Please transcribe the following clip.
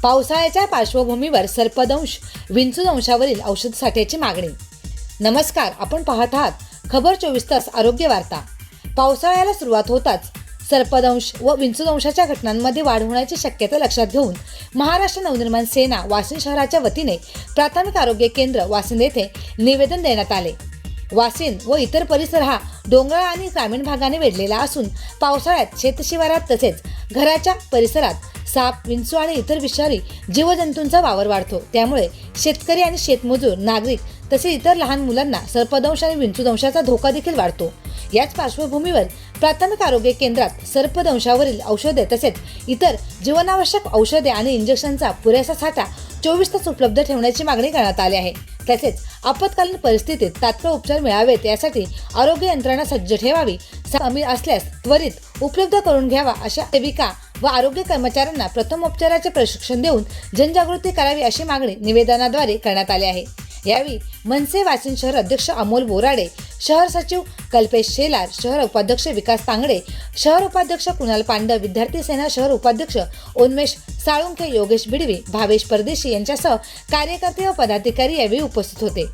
पावसाळ्याच्या पार्श्वभूमीवर सर्पदंश विंचूदंशावरील औषध साठ्याची मागणी। नमस्कार, आपण पाहत आहात खबर 24 तास आरोग्य वार्ता। पावसाळ्याला सुरुवात होताच सर्पदंश व विंचूदंशाच्या घटनांमध्ये वाढ होण्याची शक्यता लक्षात घेऊन महाराष्ट्र नवनिर्माण सेना वाशिंद शहराच्या वतीने प्राथमिक आरोग्य केंद्र वाशिंद येथे निवेदन देण्यात आले। वाशिंद व इतर परिसर हा डोंगराळ आणि ग्रामीण भागाने वेढलेला असून पावसाळ्यात शेतशिवारात तसेच घराच्या परिसरात साप, विंचू आणि इतर विषारी जीवजंतूंचा वावर वाढतो। त्यामुळे शेतकरी आणि शेतमजूर, नागरिक तसेच इतर लहान मुलांना सर्पदंश आणि विंचूदंशाचा धोका देखील वाढतो। याच पार्श्वभूमीवर प्राथमिक आरोग्य केंद्रात सर्पदंशावरील औषधे तसेच इतर जीवनावश्यक औषधे आणि इंजेक्शनचा पुरेसा साठा 24 तास उपलब्ध ठेवण्याची मागणी करण्यात आली आहे। तसेच आपत्कालीन परिस्थितीत तात्काळ उपचार मिळावेत यासाठी आरोग्य यंत्रणा सज्ज ठेवावी, कमी असल्यास त्वरित उपलब्ध करून घ्यावा अशा सेविका व आरोग्य कर्मचाऱ्यांना प्रथमोपचाराचे प्रशिक्षण देऊन जनजागृती करावी अशी मागणी निवेदनाद्वारे करण्यात आली आहे। यावेळी मनसे वाशिंद शहर अध्यक्ष अमोल बोराडे, शहर सचिव कल्पेश शेलार, शहर उपाध्यक्ष विकास तांगडे, शहर उपाध्यक्ष कुणाल पांडव, विद्यार्थी सेना शहर उपाध्यक्ष उन्मेष साळुंखे, योगेश बिडवी, भावेश परदेशी यांच्यासह कार्यकर्ते व पदाधिकारी यावेळी उपस्थित होते।